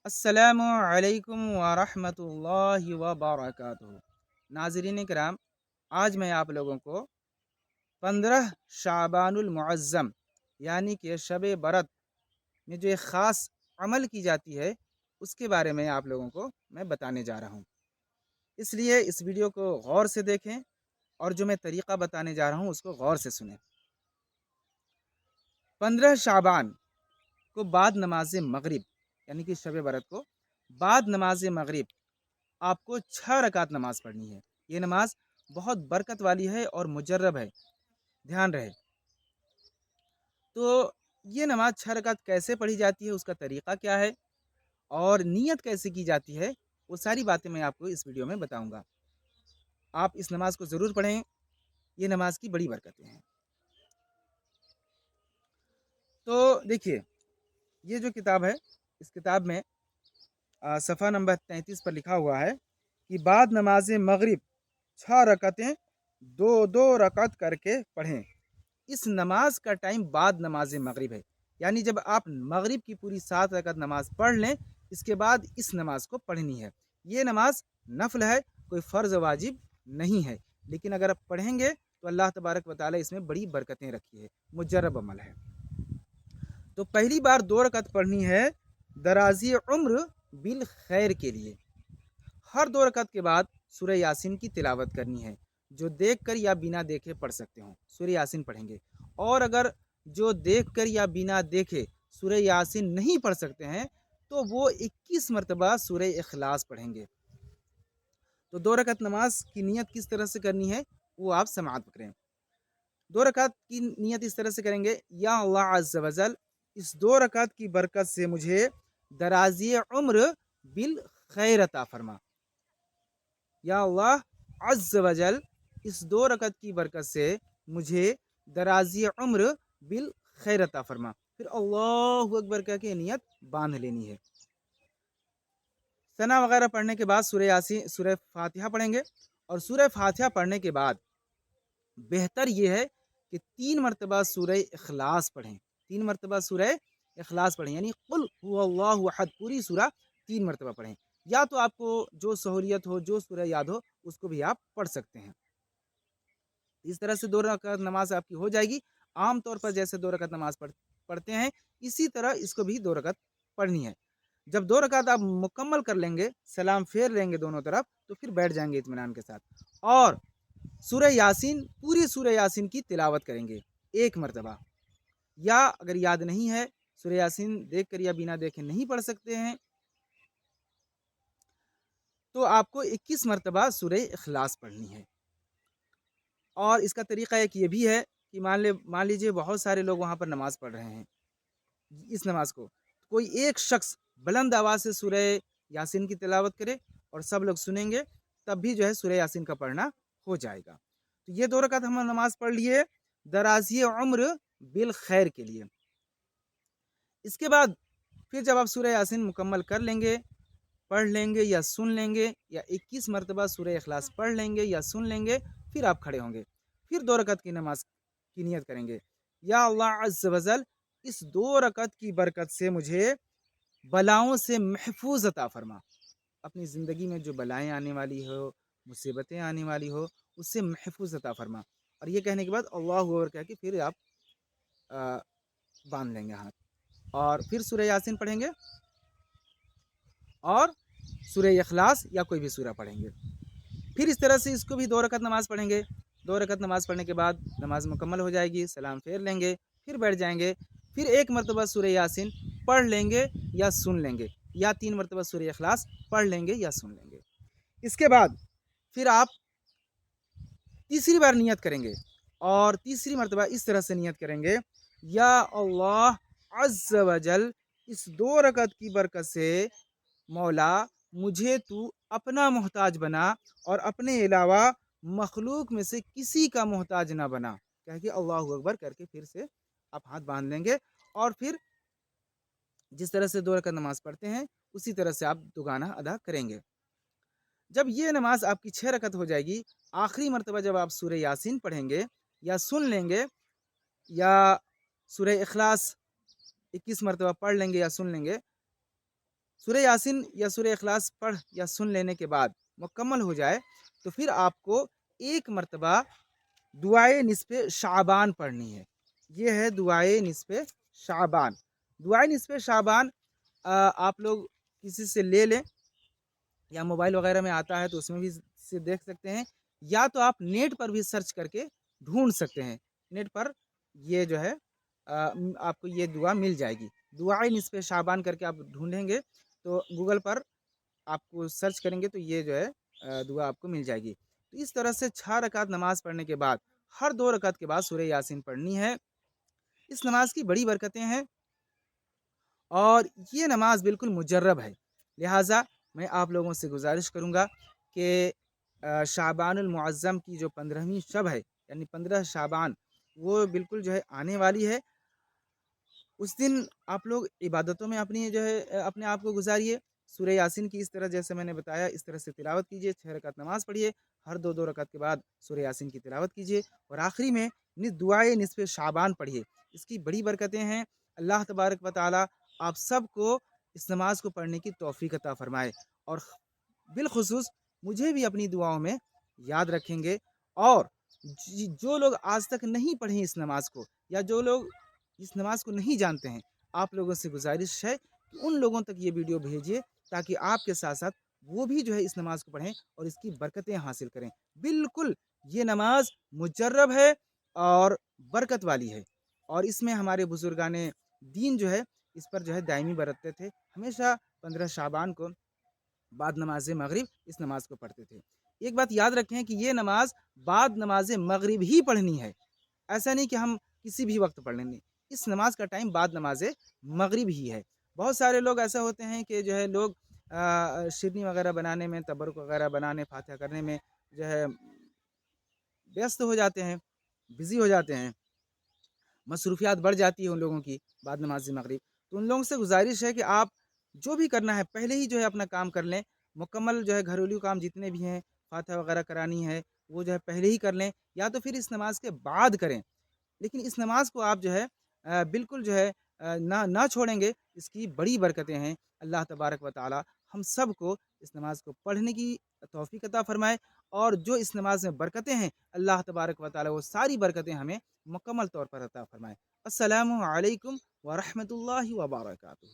अस्सलामु अलैकुम वरहमतुल्लाहि वबरकातुहू। नाज़रीन किराम, आज मैं आप लोगों को 15 शाबानुल मुअज़्ज़म यानी कि शब बरत में जो एक ख़ास अमल की जाती है उसके बारे में आप लोगों को मैं बताने जा रहा हूँ। इसलिए इस वीडियो को गौर से देखें और जो मैं तरीक़ा बताने जा रहा हूँ उसको गौर से सुनें। 15 शाबान को बाद नमाज मगरिब यानी कि शब बरत को बाद नमाज मगरिब आपको 6 रकात नमाज पढ़नी है। ये नमाज बहुत बरकत वाली है और मुजर्रब है, ध्यान रहे। तो ये नमाज 6 रकात कैसे पढ़ी जाती है, उसका तरीक़ा क्या है और नियत कैसे की जाती है, वो सारी बातें मैं आपको इस वीडियो में बताऊँगा। आप इस नमाज को ज़रूर पढ़ें, ये नमाज की बड़ी बरकतें हैं। तो देखिए, ये जो किताब है, इस किताब में सफ़ा नंबर 33 पर लिखा हुआ है कि बाद नमाज मगरिब 6 रकातें 2-2 रकात करके पढ़ें। इस नमाज का टाइम बाद नमाज मगरिब है, यानी जब आप मगरिब की पूरी 7 रकात नमाज पढ़ लें, इसके बाद इस नमाज को पढ़नी है। ये नमाज नफल है, कोई फ़र्ज़ वाजिब नहीं है, लेकिन अगर आप पढ़ेंगे तो अल्लाह तबारक व तआला इसमें बड़ी बरकतें रखी है, मुजर्रब अमल है। तो पहली बार 2 रकात पढ़नी है दराज़ी उम्र बिल खैर के लिए। हर 2 रकात के बाद सूरह यासीन की तिलावत करनी है, जो देख कर या बिना देखे पढ़ सकते हो, सूरह यासीन पढ़ेंगे। और अगर जो देख कर या बिना देखे सूरह यासीन नहीं पढ़ सकते हैं, तो वो 21 मरतबा सूरह इखलास पढ़ेंगे। तो 2 रकात नमाज की नियत किस तरह से करनी है, वो आप समाअत करें। 2 रकात की नियत इस तरह से करेंगे, या अल्लाह अज़्ज़ व जल, इस 2 रकात की बरकत से मुझे दराज़ी उम्र बिल खैर अता फरमा। या अल्लाह अज़्ज़ व जल, इस 2 रकात की बरकत से मुझे दराज़ी उम्र बिल खैर अता फरमा। फिर अल्लाहु अकबर कह के नियत बांध लेनी है। सना वगैरह पढ़ने के बाद सूरह यासीन, सूरह फातिहा पढ़ेंगे। और सूरह फातिहा पढ़ने के बाद बेहतर ये है कि 3 मरतबा सूरह इखलास पढ़ें। 3 मरतबा सूरह इखलास पढ़ें, यानी कुल हुवल्लाहु अहद पूरी सूरा 3 मरतबा पढ़ें। या तो आपको जो सहूलियत हो, जो सूरह याद हो, उसको भी आप पढ़ सकते हैं। इस तरह से 2 रकात नमाज आपकी हो जाएगी। आम तौर पर जैसे 2 रकात नमाज पढ़ते हैं, इसी तरह इसको भी 2 रकात पढ़नी है। जब 2 रकात आप मुकम्मल कर लेंगे, सलाम फेर लेंगे दोनों तरफ, तो फिर बैठ जाएंगे इत्मीनान के साथ और सूरह यासीन, पूरी सूरह यासीन की तिलावत करेंगे 1 मरतबा। या अगर याद नहीं है, सूरह यासीन देख कर या बिना देखे नहीं पढ़ सकते हैं, तो आपको 21 मरतबा सूरह इखलास पढ़नी है। और इसका तरीका एक ये भी है कि मान लीजिए बहुत सारे लोग वहाँ पर नमाज़ पढ़ रहे हैं, इस नमाज को कोई एक शख्स बुलंद आवाज़ से सूरह यासीन की तिलावत करे और सब लोग सुनेंगे, तब भी जो है सूरह यासीन का पढ़ना हो जाएगा। तो ये 2 रकात हम नमाज पढ़ लिए दराज़ी उम्र बिल खैर के लिए। इसके बाद फिर जब आप सूरह यासीन मुकम्मल कर लेंगे, पढ़ लेंगे या सुन लेंगे, या 21 मरतबा सूरह इखलास पढ़ लेंगे या सुन लेंगे, फिर आप खड़े होंगे। फिर 2 रकात की नमाज की नियत करेंगे, या अल्लाह अज़्ज़ व जल, इस 2 रकात की बरकत से मुझे बलाओं से महफूज अता फरमा। अपनी ज़िंदगी में जो बलाएँ आने वाली हो, मुसीबतें आने वाली हो, उससे महफूज अता फरमा। और ये कहने के बाद अल्लाहु अकबर कह के फिर आप अ, बांध लेंगे हाथ और फिर सूरह यासीन पढ़ेंगे और सूरह इखलास या कोई भी सूरा पढ़ेंगे। फिर इस तरह से इसको भी 2 रकात नमाज़ पढ़ेंगे। 2 रकात नमाज़ पढ़ने के बाद नमाज़ मुकम्मल हो जाएगी, सलाम फेर लेंगे, फिर बैठ जाएँगे। फिर 1 मरतबा सूरह यासीन पढ़ लेंगे या सुन लेंगे, या 3 मरतबा सूरह इखलास पढ़ लेंगे या सुन लेंगे। इसके बाद फिर आप तीसरी बार नियत करेंगे और तीसरी मरतबा इस तरह से नियत करेंगे, या अल्लाह अज़्ज़ व जल, इस 2 रकात की बरकत से मौला मुझे तू अपना मोहताज बना और अपने अलावा मखलूक में से किसी का मोहताज ना बना। कह के अल्लाहु अकबर करके फिर से आप हाथ बांध लेंगे और फिर जिस तरह से 2 रकात नमाज पढ़ते हैं, उसी तरह से आप दुगाना अदा करेंगे। जब ये नमाज आपकी 6 रकात हो जाएगी, आखिरी मरतबा जब आप सूरह यासीन पढ़ेंगे या सुन लेंगे, या सूरह इखलास 21 मरतबा पढ़ लेंगे या सुन लेंगे, سورہ یاسین یا سورہ اخلاص پڑھ یا سن لینے کے بعد مکمل ہو جائے تو پھر آپ کو ایک مرتبہ دعائے نصف شعبان پڑھنی ہے۔ یہ ہے دعائے نصف شعبان۔ دعائے نصف شعبان آپ لوگ کسی سے لے لیں یا موبائل وغیرہ میں آتا ہے تو اس میں بھی سے دیکھ سکتے ہیں، یا تو آپ نیٹ پر بھی سرچ کر کے ڈھونڈ سکتے ہیں۔ نیٹ پر یہ جو ہے آپ کو یہ دعا مل جائے گی۔ دعائے نصف شعبان کر کے آپ ڈھونڈیں گے تو گوگل پر آپ کو سرچ کریں گے تو یہ جو ہے دعا آپ کو مل جائے گی۔ تو اس طرح سے 6 رکعت نماز پڑھنے کے بعد ہر 2 رکعت کے بعد سورہ یاسین پڑھنی ہے۔ اس نماز کی بڑی برکتیں ہیں اور یہ نماز بالکل مجرب ہے، لہٰذا میں آپ لوگوں سے گزارش کروں گا کہ شعبان المعظم کی جو 15ویں شب ہے یعنی 15 شعبان وہ بالکل جو ہے آنے والی ہے۔ اس دن آپ لوگ عبادتوں میں اپنی جو ہے اپنے آپ کو گزاریے۔ سورہ یاسین کی اس طرح جیسے میں نے بتایا اس طرح سے تلاوت کیجیے، 6 رکعت نماز پڑھیے، ہر 2 رکعت کے بعد سورہ یاسین کی تلاوت کیجیے اور آخری میں دعائے نصف شعبان پڑھیے۔ اس کی بڑی برکتیں ہیں۔ اللہ تبارک و تعالی آپ سب کو اس نماز کو پڑھنے کی توفیق عطا فرمائے اور بالخصوص مجھے بھی اپنی دعاؤں میں یاد رکھیں گے۔ اور جو لوگ آج تک نہیں پڑھیں اس نماز کو یا جو لوگ اس نماز کو نہیں جانتے ہیں، آپ لوگوں سے گزارش ہے کہ ان لوگوں تک یہ ویڈیو بھیجیے تاکہ آپ کے ساتھ ساتھ وہ بھی جو ہے اس نماز کو پڑھیں اور اس کی برکتیں حاصل کریں۔ بالکل یہ نماز مجرب ہے اور برکت والی ہے، اور اس میں ہمارے بزرگان دین جو ہے اس پر جو ہے دائمی برتتے تھے، ہمیشہ 15 شعبان کو بعد نماز مغرب اس نماز کو پڑھتے تھے۔ ایک بات یاد رکھیں کہ یہ نماز بعد نماز مغرب ہی پڑھنی ہے، ایسا نہیں کہ ہم کسی بھی وقت پڑھ لیں۔ اس نماز کا ٹائم بعد نماز مغرب ہی ہے۔ بہت سارے لوگ ایسا ہوتے ہیں کہ جو ہے لوگ شیرنی وغیرہ بنانے میں، تبرک وغیرہ بنانے، فاتحہ کرنے میں جو ہے ویست ہو جاتے ہیں، بزی ہو جاتے ہیں، مصروفیات بڑھ جاتی ہے ان لوگوں کی بعد نماز مغرب۔ تو ان لوگوں سے گزارش ہے کہ آپ جو بھی کرنا ہے پہلے ہی جو ہے اپنا کام کر لیں، مکمل جو ہے گھریلو کام جتنے بھی ہیں، فاتحہ وغیرہ کرانی ہے وہ جو ہے پہلے ہی کر لیں یا تو پھر اس نماز کے بعد کریں، لیکن اس نماز کو آپ جو ہے بالکل جو ہے نہ چھوڑیں گے۔ اس کی بڑی برکتیں ہیں۔ اللہ تبارک و تعالی ہم سب کو اس نماز کو پڑھنے کی توفیق عطا فرمائے، اور جو اس نماز میں برکتیں ہیں اللہ تبارک و تعالی وہ ساری برکتیں ہمیں مکمل طور پر عطا فرمائے۔ السلام علیکم ورحمۃ اللہ وبرکاتہ۔